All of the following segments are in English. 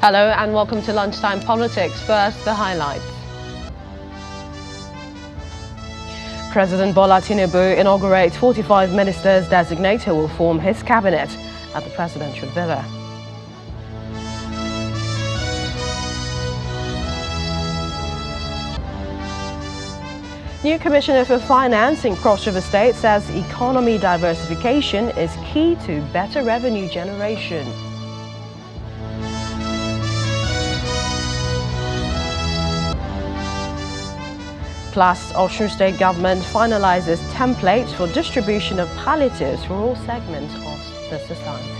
Hello and welcome to Lunchtime Politics. First, the highlights. President Bola Tinubu inaugurates 45 ministers designate who will form his cabinet at the presidential villa. New Commissioner for Finance in Cross River State says economy diversification is key to better revenue generation. Plus, Osun State Government finalizes templates for distribution of palliatives for all segments of the society.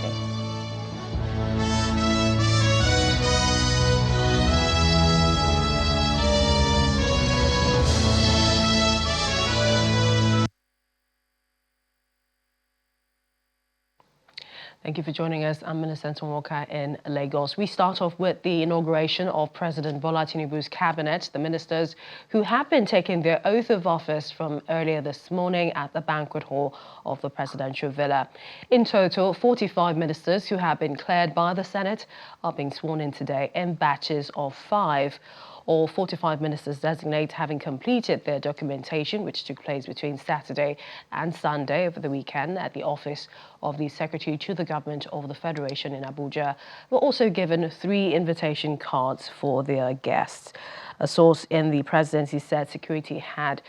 Thank you for joining us. I'm Minister Anton Walker in Lagos. We start off with the inauguration of President Bola Tinubu's cabinet. The ministers who have been taking their oath of office from earlier this morning at the banquet hall of the presidential villa. In total, 45 ministers who have been cleared by the Senate are being sworn in today in batches of 5. All 45 ministers designate having completed their documentation, which took place between Saturday and Sunday over the weekend at the office of the Secretary to the Government of the Federation in Abuja, were also given 3 invitation cards for their guests. A source in the presidency said security had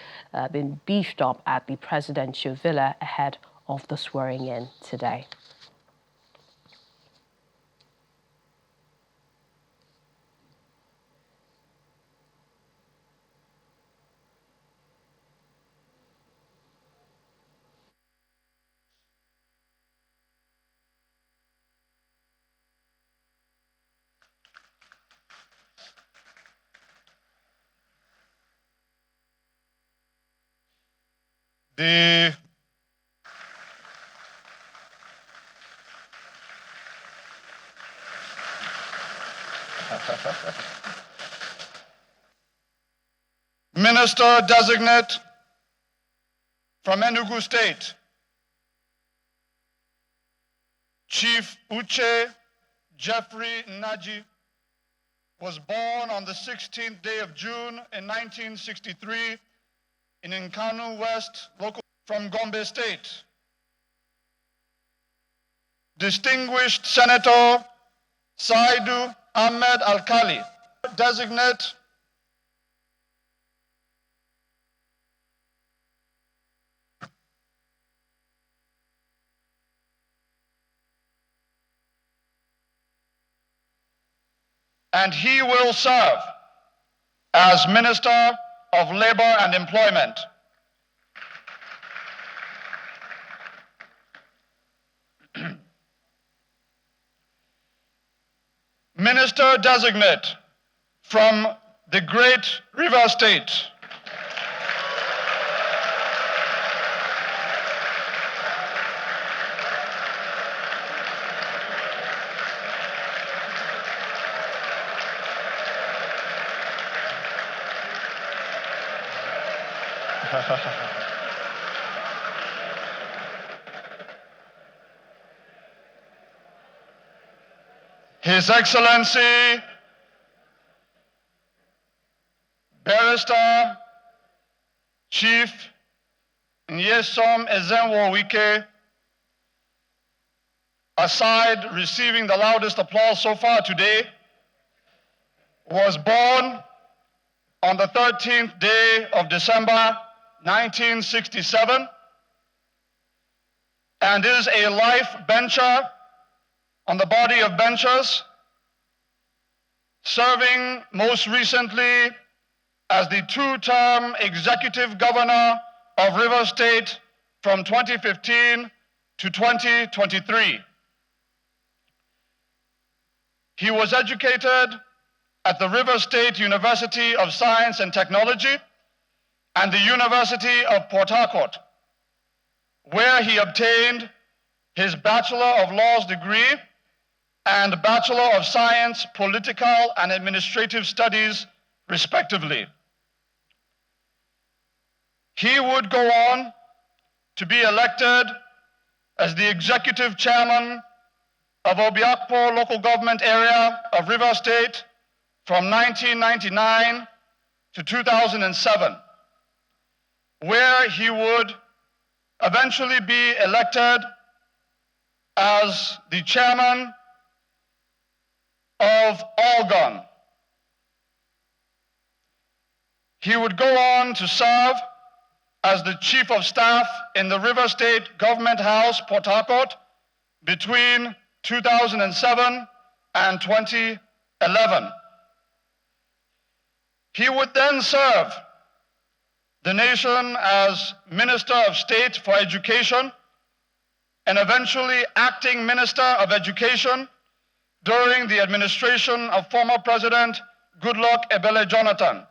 been beefed up at the presidential villa ahead of the swearing-in today. The Minister designate from Enugu State, Chief Uche Jeffrey Naji, was born on the 16th day of June in 1963 in Nkanu West, local from Gombe State. Distinguished Senator Saidu Ahmed Alkali, designate and he will serve as Minister of Labor and Employment. Minister designate from the Great River State, His Excellency Barrister Chief Nyesom Ezenwo-Wike, aside receiving the loudest applause so far today, was born on the 13th day of December 1967 and is a life bencher on the body of benchers, serving most recently as the 2-term executive governor of Rivers State from 2015 to 2023. He was educated at the Rivers State University of Science and Technology and the University of Port Harcourt, where he obtained his Bachelor of Laws degree and Bachelor of Science, Political and Administrative Studies, respectively. He would go on to be elected as the Executive Chairman of Obiakpo local government area of Rivers State from 1999 to 2007, where he would eventually be elected as the chairman of Allgon. He would go on to serve as the chief of staff in the River State Government House, Port Harcourt, between 2007 and 2011. He would then serve the nation as Minister of State for Education and eventually acting Minister of Education during the administration of former President Goodluck Ebele Jonathan.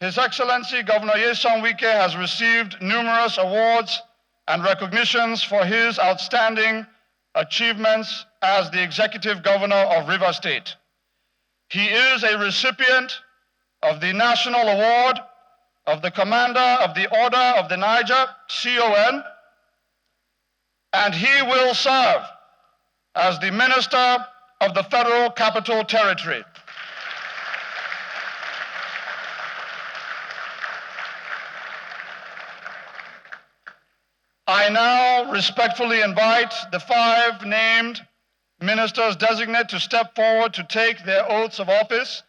His Excellency Governor Nyesom Wike has received numerous awards and recognitions for his outstanding achievements as the Executive Governor of Rivers State. He is a recipient of the National Award of the Commander of the Order of the Niger, CON, and he will serve as the Minister of the Federal Capital Territory. I now respectfully invite the 5 named ministers designate to step forward to take their oaths of office,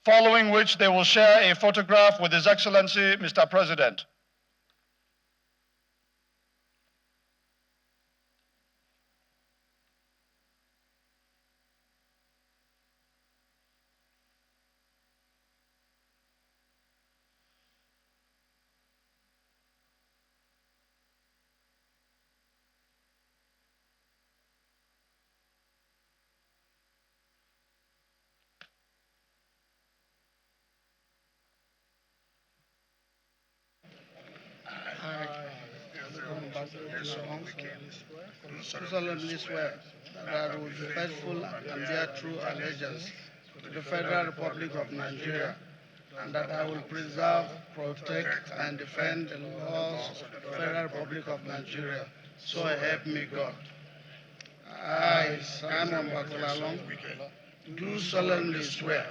following which they will share a photograph with His Excellency, Mr. President. Do solemnly swear that I will be faithful and bear true allegiance to the Federal Republic of Nigeria, and that I will preserve, protect, and defend the laws of the Federal Republic of Nigeria. So help me God. I, Simon Batulalong, do solemnly swear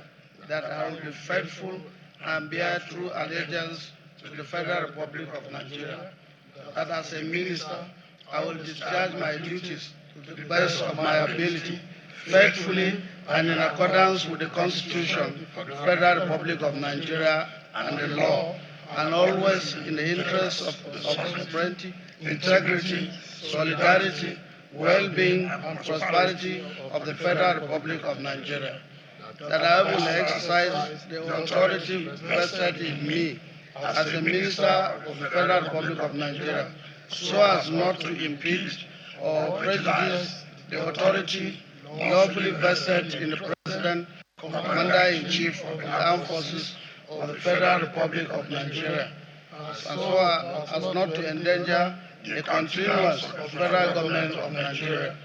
that I will be faithful and bear true allegiance to the Federal Republic of Nigeria, that as a minister, I will discharge my duties to the best of my ability, faithfully and in accordance with the Constitution of the Federal Republic of Nigeria and the law, and always in the interest of sovereignty, integrity, solidarity, well-being, and prosperity of the Federal Republic of Nigeria. That I will exercise the authority vested in me as the Minister of the Federal Republic of Nigeria, so as not to impede or prejudice the authority lawfully vested in the President, Commander-in-Chief of the Armed Forces of the Federal Republic of Nigeria, and so as not to endanger the continuance of the Federal Government of Nigeria.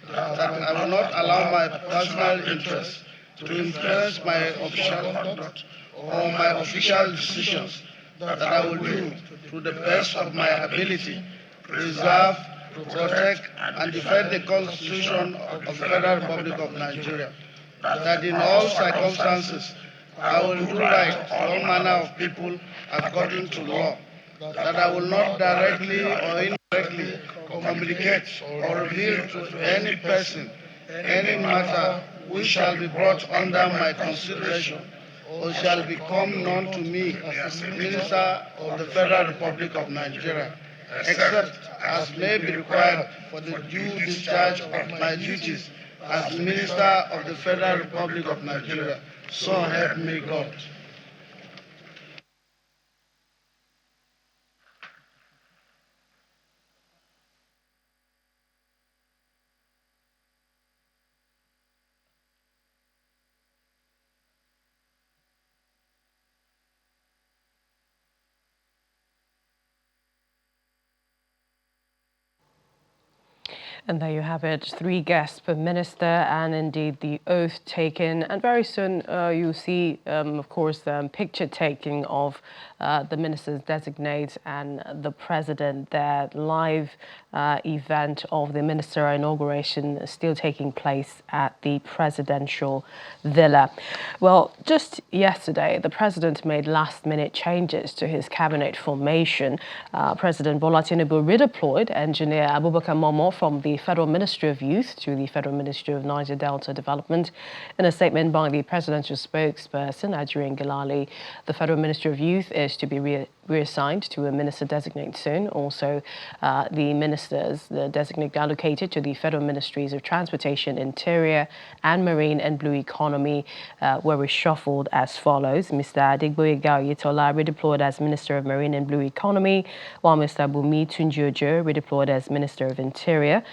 That I will not allow my personal interests to influence my official conduct or my official decisions, that I will do to the best of my ability, preserve, protect, and defend the Constitution of the Federal Republic of Nigeria. That in all circumstances, I will do right to all manner of people according to law. That I will not directly or indirectly communicate or reveal to any person any matter which shall be brought under my consideration or shall become known to me as Minister of the Federal Republic of Nigeria, except as may be required for the due discharge of my duties as Minister of the Federal Republic of Nigeria. So help me God. And there you have it, 3 guests per minister and indeed the oath taken. And very soon you'll see, of course, picture taking of the ministers designate and the president. Their live event of the ministerial inauguration still taking place at the presidential villa. Well, just yesterday, the president made last-minute changes to his cabinet formation. President Bola Tinubu redeployed Engineer Abubakar Momo from the Federal Ministry of Youth to the Federal Ministry of Niger Delta Development. In a statement by the presidential spokesperson, Adrian Gilali, the Federal Ministry of Youth is to be reassigned to a minister designate soon. Also, the ministers, the designate allocated to the Federal Ministries of Transportation, Interior and Marine and Blue Economy were reshuffled as follows. Mr. Adegboyega Oyetola redeployed as Minister of Marine and Blue Economy, while Mr. Bumi Tunjiojo redeployed as Minister of Interior.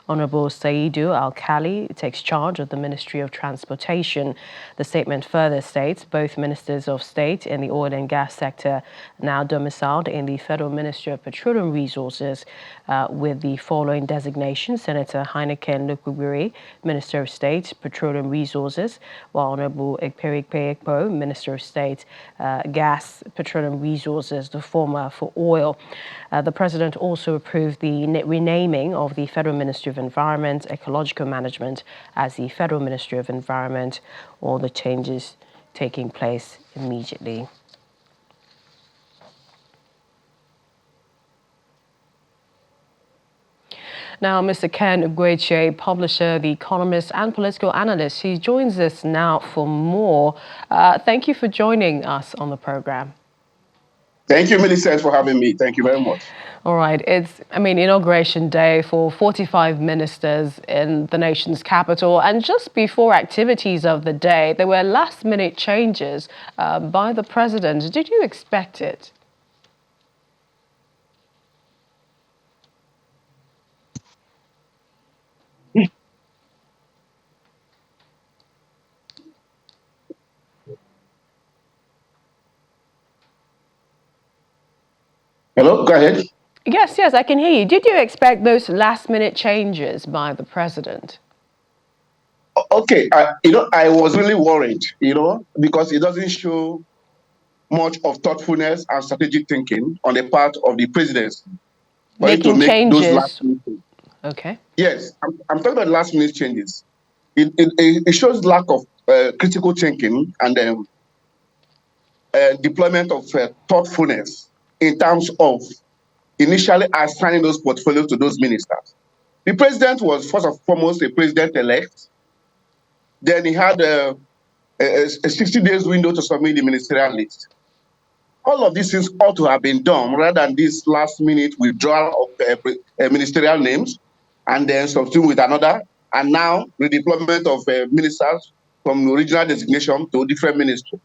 Honorable Saidu Al-Khali takes charge of the Ministry of Transportation. The statement further states both ministers of state in the oil and gas sector now domiciled in the Federal Ministry of Petroleum Resources with the following designations: Senator Heineken Lukwubiri, Minister of State, Petroleum Resources, while Honorable Ekperikpe Ekpo, Minister of State, Gas, Petroleum Resources, the former for oil. The President also approved the renaming of the Federal Ministry of Environment, Ecological Management as the Federal Ministry of Environment, all the changes taking place immediately. Now, Mr. Ken Ugweche, publisher, The Economist and political analyst, he joins us now for more. Thank you for joining us on the program. Thank you, Millicent, for having me. Thank you very much. All right. It's, inauguration day for 45 ministers in the nation's capital. And just before activities of the day, there were last-minute changes by the president. Did you expect it? Hello, go ahead. Yes, I can hear you. Did you expect those last-minute changes by the president? Okay, I was really worried, because it doesn't show much of thoughtfulness and strategic thinking on the part of the presidency. Making changes. Those last-minute changes. Okay. Yes, I'm talking about last-minute changes. It shows lack of critical thinking and deployment of thoughtfulness in terms of initially assigning those portfolios to those ministers. The president was first and foremost a president-elect. Then he had a 60 days window to submit the ministerial list. All of these things ought to have been done rather than this last-minute withdrawal of ministerial names and then substitute with another, and now redeployment of ministers from the original designation to different ministries.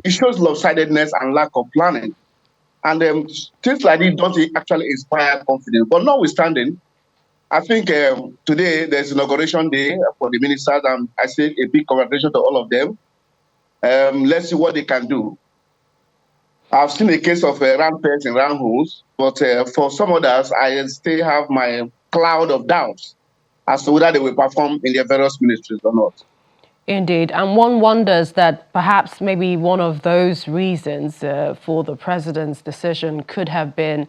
It shows lopsidedness and lack of planning. And things like this don't actually inspire confidence. But notwithstanding, I think today there's inauguration day for the ministers, and I say a big congratulations to all of them. Let's see what they can do. I've seen a case of round pegs and round holes, but for some others, I still have my cloud of doubts as to whether they will perform in their various ministries or not. Indeed. And one wonders that perhaps maybe one of those reasons for the president's decision could have been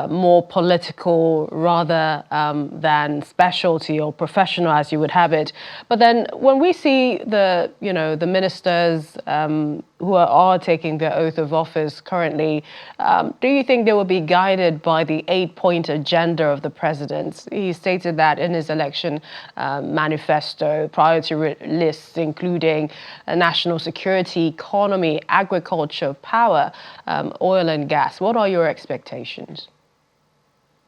more political rather than specialty or professional, as you would have it. But then when we see the ministers who are taking their oath of office currently, do you think they will be guided by the 8-point agenda of the president? He stated that in his election manifesto, priority lists including national security, economy, agriculture, power, oil and gas. What are your expectations?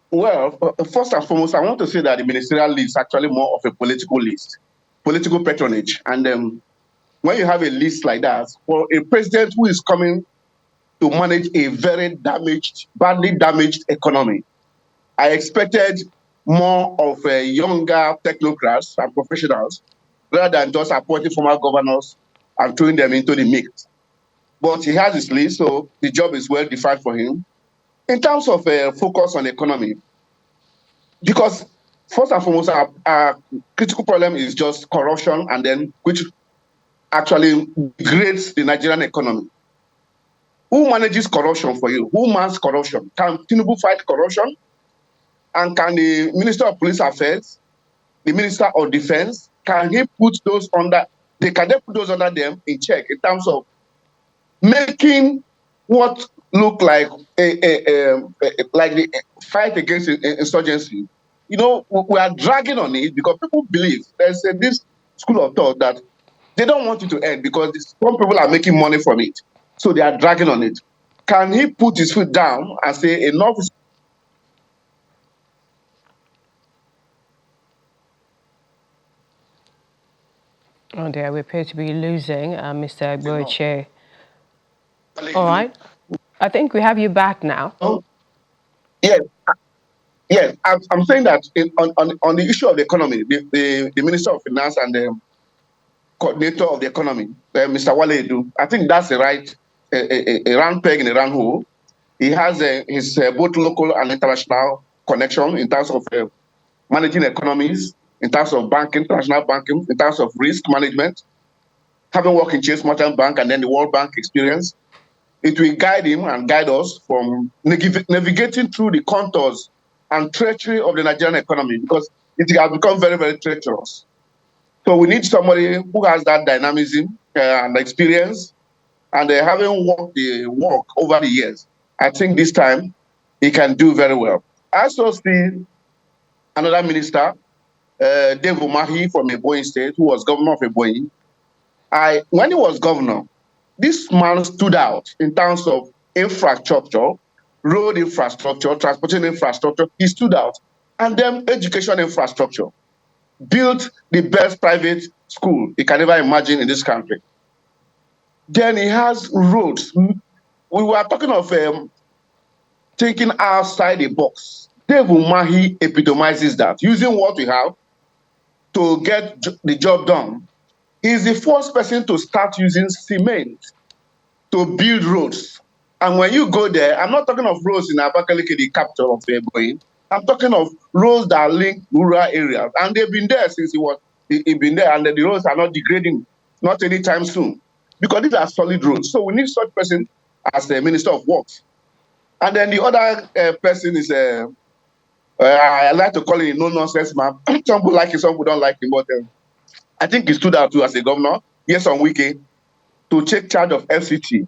Well, first and foremost, I want to say that the ministerial list is actually more of a political list, political patronage. And when you have a list like that, for a president who is coming to manage a very badly damaged economy, I expected more of younger technocrats and professionals rather than just appointing former governors and throwing them into the mix. But he has his list, so the job is well defined for him. In terms of focus on economy, because first and foremost, our critical problem is just corruption, and then which actually degrades the Nigerian economy. Who manages corruption for you? Who mans corruption? Can Tinubu fight corruption? And can the Minister of Police Affairs, the Minister of Defense, can he put those under? Can they put those under them in check in terms of making what look like the fight against insurgency? You know, we are dragging on it because people believe there's this school of thought that they don't want it to end because some people are making money from it. So they are dragging on it. Can he put his foot down and say enough is... Oh dear, we appear to be losing Mr. Egboche. All right. I think we have you back now. Oh, yes. Yes, I'm saying that on the issue of the economy, the Minister of Finance and the coordinator of the economy, Mr. Wale, I think that's a round peg in a round hole. He has his both local and international connection in terms of managing economies, in terms of banking, international banking, in terms of risk management, having worked in Chase Merchant Bank and then the World Bank experience. It will guide him and guide us from navigating through the contours and treachery of the Nigerian economy, because it has become very, very treacherous. So we need somebody who has that dynamism and experience, and having walked the walk over the years, I think this time he can do very well. I also see another minister, Dave Umahi from Ebonyi State, who was governor of Ebonyi. When he was governor, this man stood out in terms of infrastructure, road infrastructure, transportation infrastructure. He stood out. And then education infrastructure. Built the best private school you can ever imagine in this country. Then he has roads. We were talking of thinking outside the box. Dave Umahi epitomizes that, using what we have to get the job done. He's the first person to start using cement to build roads. And when you go there, I'm not talking of roads in Abakaliki, the capital of Ebonyi. I'm talking of roads that link rural areas. And they've been there since he's been there, and the roads are not degrading, not anytime soon, because these are solid roads. So we need such person as the Minister of Works. And then the other person is, I like to call him a no-nonsense man. Some people like him, some people don't like him, but I think he stood out too as a governor, yes, on weekend, to take charge of FCT.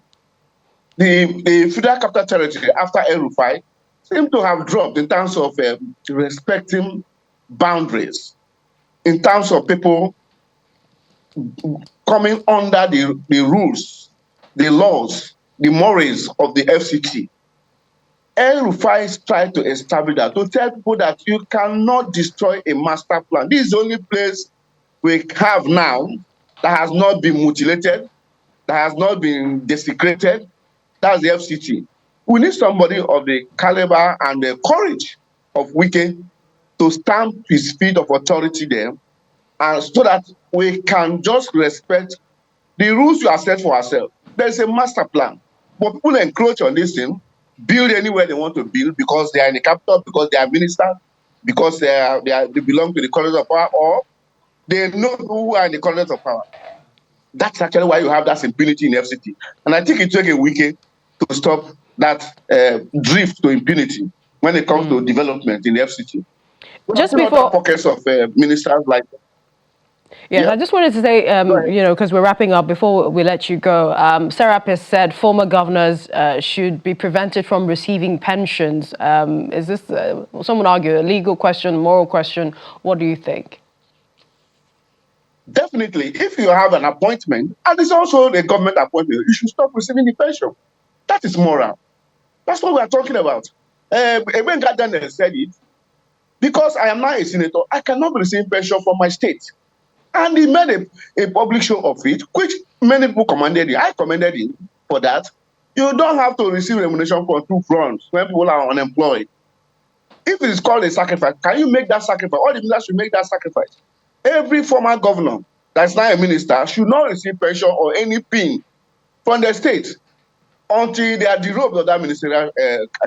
The Federal Capital Territory, after El-Rufai, seem to have dropped in terms of respecting boundaries, in terms of people coming under the rules, the laws, the mores of the FCT. El-Rufai tried to establish that, to tell people that you cannot destroy a master plan. This is the only place we have now that has not been mutilated, that has not been desecrated. That's the FCT. We need somebody of the caliber and the courage of Wike to stamp his feet of authority there, and so that we can just respect the rules we have set for ourselves. There's a master plan, but people encroach on this thing, build anywhere they want to build because they are in the capital, because they are ministers, because they belong to the corridors of power, or they know who are in the corridors of power. That's actually why you have that impunity in the FCT. And I think it took a weekend to stop that drift to impunity when it comes to development in the FCT. Just before pockets of ministers like that. Yes, I just wanted to say, because we're wrapping up, before we let you go, Serapis said former governors should be prevented from receiving pensions. Is this, some would argue, a legal question, moral question? What do you think? Definitely, if you have an appointment, and it's also a government appointment, you should stop receiving the pension. That is moral. That's what we are talking about. When Gardner said it, because I am now a senator, I cannot be receiving pension from my state. And he made a public show of it, which many people commended him. I commended him for that. You don't have to receive remuneration for 2 fronts when people are unemployed. If it is called a sacrifice, can you make that sacrifice? All the ministers should make that sacrifice. Every former governor that's now a minister should not receive pension or any pin from the state until they are derobed of that ministerial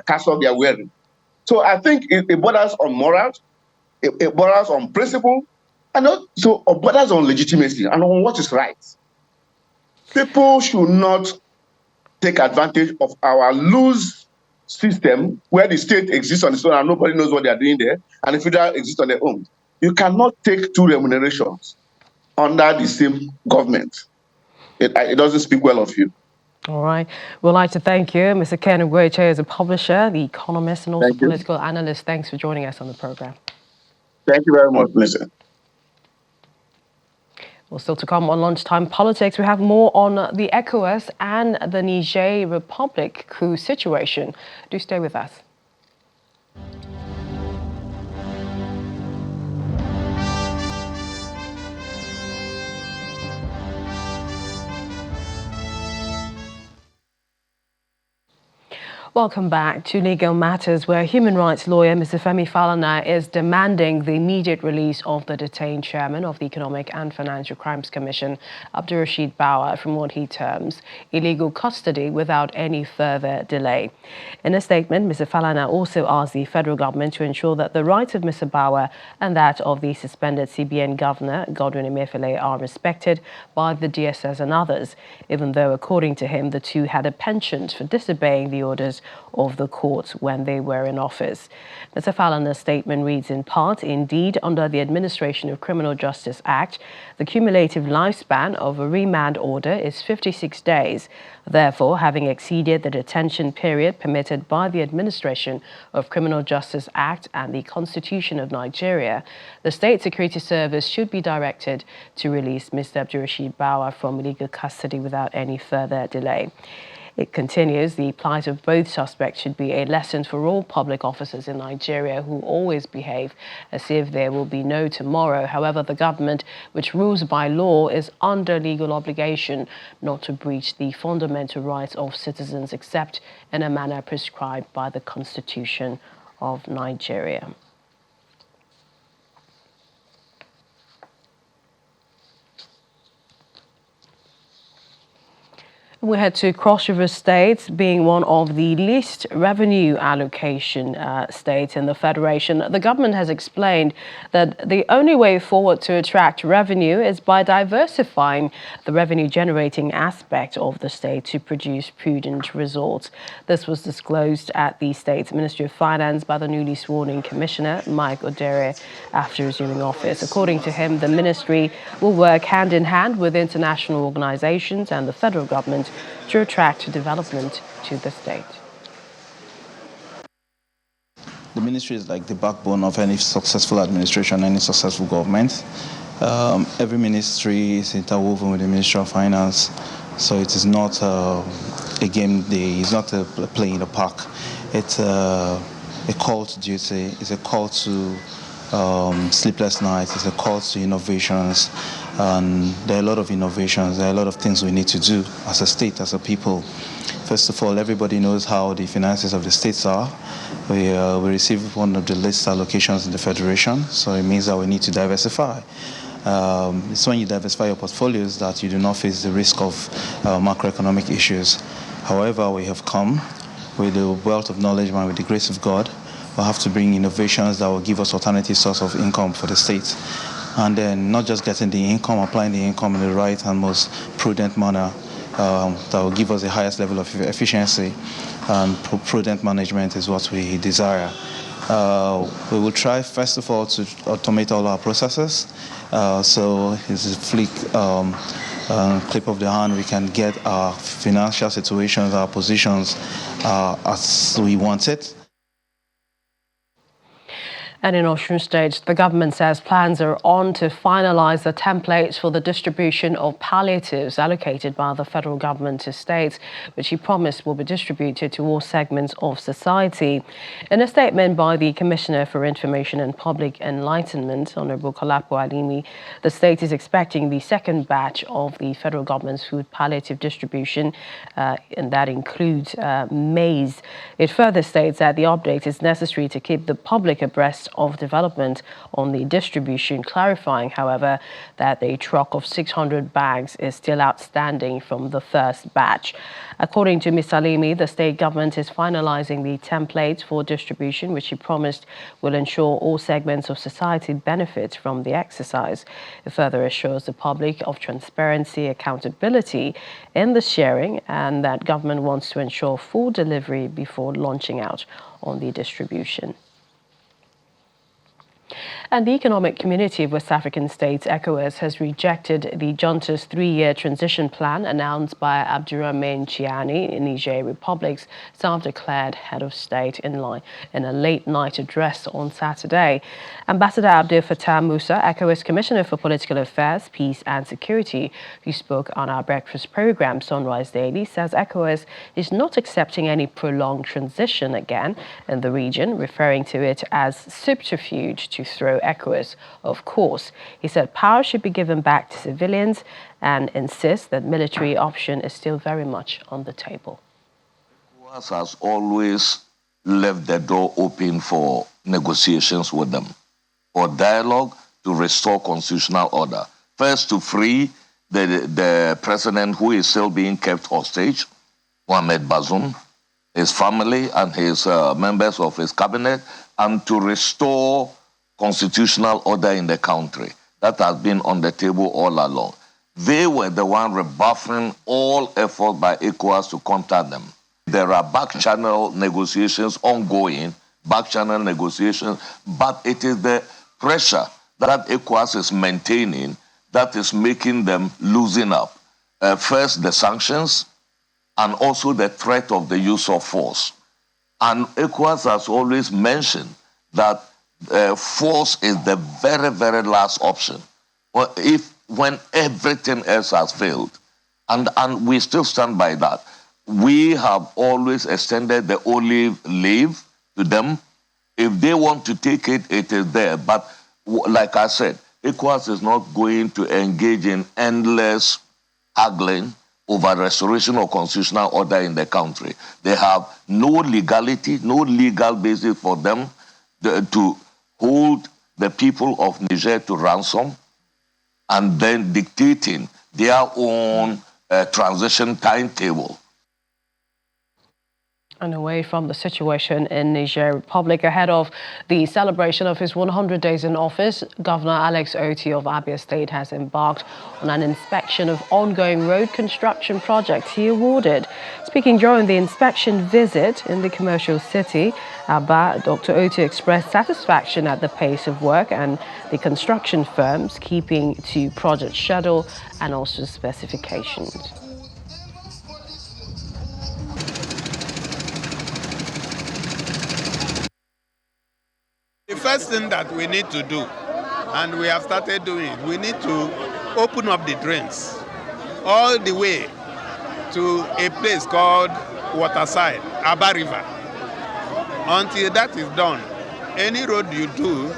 castle they are wearing. So I think it borders on morals, It borders on principle, and also borders on legitimacy and on what is right. People should not take advantage of our loose system where the state exists on its own and nobody knows what they are doing there, and the federal exists on their own. You cannot take two remunerations under the same government. It doesn't speak well of you. All right. We'd like to thank you, Mr. Ken Ugweche, as a publisher, the economist, and also political analyst. Thanks for joining us on the program. Thank you very much, Lisa. Well, still to come on Lunchtime Politics, we have more on the ECOWAS and the Niger Republic coup situation. Do stay with us. Welcome back to Legal Matters, where human rights lawyer Mr. Femi Falana is demanding the immediate release of the detained chairman of the Economic and Financial Crimes Commission, Abdulrasheed Bauer, from what he terms illegal custody without any further delay. In a statement, Mr. Falana also asked the federal government to ensure that the rights of Mr. Bauer and that of the suspended CBN governor, Godwin Emefiele, are respected by the DSS and others, even though, according to him, the two had a penchant for disobeying the orders of the court when they were in office. Mr. Falana's statement reads in part, indeed, under the Administration of Criminal Justice Act, the cumulative lifespan of a remand order is 56 days. Therefore, having exceeded the detention period permitted by the Administration of Criminal Justice Act and the Constitution of Nigeria, the State Security Service should be directed to release Mr. Abdulrasheed Bauer from legal custody without any further delay. It continues, the plight of both suspects should be a lesson for all public officers in Nigeria who always behave as if there will be no tomorrow. However, the government, which rules by law, is under legal obligation not to breach the fundamental rights of citizens except in a manner prescribed by the Constitution of Nigeria. We head to Cross River State, being one of the least revenue allocation states in the Federation. The government has explained that the only way forward to attract revenue is by diversifying the revenue-generating aspect of the state to produce prudent results. This was disclosed at the state's Ministry of Finance by the newly sworn-in Commissioner, Mike Odere, after resuming office. According to him, the ministry will work hand-in-hand with international organizations and the federal government to attract development to the state. The ministry is like the backbone of any successful administration, any successful government. Every ministry is interwoven with the Ministry of Finance, so it is not a game day, it's not a play in the park. It's a call to duty, it's a call to sleepless nights, it's a call to innovations. And there are a lot of innovations, there are a lot of things we need to do as a state, as a people. First of all, everybody knows how the finances of the states are. We receive one of the least allocations in the Federation, so it means that we need to diversify. It's when you diversify your portfolios that you do not face the risk of macroeconomic issues. However, we have come with the wealth of knowledge and with the grace of God. We'll have to bring innovations that will give us alternative source of income for the state. And then not just getting the income, applying the income in the right and most prudent manner that will give us the highest level of efficiency, and prudent management is what we desire. We will try, first of all, to automate all our processes. So it's a flick, clip of the hand, we can get our financial situations, our positions as we want it. And in Osun State, the government says plans are on to finalize the templates for the distribution of palliatives allocated by the federal government to states, which he promised will be distributed to all segments of society. In a statement by the Commissioner for Information and Public Enlightenment, Honorable Kolapo Alimi, the state is expecting the second batch of the federal government's food palliative distribution, and that includes maize. It further states that the update is necessary to keep the public abreast of Development on the distribution, clarifying, however, that a truck of 600 bags is still outstanding from the first batch. According to Ms. Salimi, the state government is finalizing the templates for distribution, which she promised will ensure all segments of society benefit from the exercise. It further assures the public of transparency, accountability in the sharing, and that government wants to ensure full delivery before launching out on the distribution. And the Economic Community of West African States, ECOWAS, has rejected the junta's 3-year transition plan announced by Abdurrahman Chiani, in Niger Republic's self-declared head of state, in a late-night address on Saturday. Ambassador Abdel Fattah Musa, ECOWAS Commissioner for Political Affairs, Peace and Security, who spoke on our breakfast program, Sunrise Daily, says ECOWAS is not accepting any prolonged transition again in the region, referring to it as subterfuge to throw ECOWAS of course. He said power should be given back to civilians and insists that military option is still very much on the table. ECOWAS has always left the door open for negotiations with them, for dialogue to restore constitutional order. First, to free the president who is still being kept hostage, Mohamed Bazoum, his family and his members of his cabinet, and to restore constitutional order in the country. That has been on the table all along. They were the one rebuffing all efforts by ECOWAS to contact them. There are back-channel negotiations ongoing, back-channel negotiations, but it is the pressure that ECOWAS is maintaining that is making them loosen up. First, the sanctions, and also the threat of the use of force. And ECOWAS has always mentioned that force is the very, very last option. Well, when everything else has failed, and we still stand by that. We have always extended the olive leaf to them. If they want to take it, it is there. But like I said, ECOWAS is not going to engage in endless haggling over restoration of constitutional order in the country. They have no legality, no legal basis for them to hold the people of Niger to ransom and then dictating their own transition timetable. And away from the situation in Niger Republic, ahead of the celebration of his 100 days in office, Governor Alex Otti of Abia State has embarked on an inspection of ongoing road construction projects he awarded. Speaking during the inspection visit in the commercial city, Abia, Dr. Otti expressed satisfaction at the pace of work and the construction firms keeping to project schedule and also specifications. The first thing that we need to do, and we have started doing it, we need to open up the drains all the way to a place called Waterside, Abia River. Until that is done, any road you do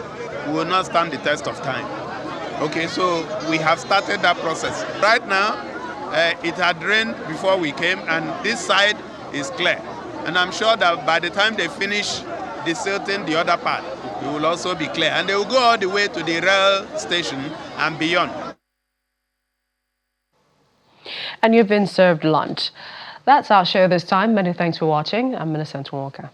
will not stand the test of time. Okay, so we have started that process. Right now, it had rained before we came, and this side is clear. And I'm sure that by the time they finish desilting the other part, it will also be clear. And they will go all the way to the rail station and beyond. And you've been served lunch. That's our show this time. Many thanks for watching. I'm Millicent Walker.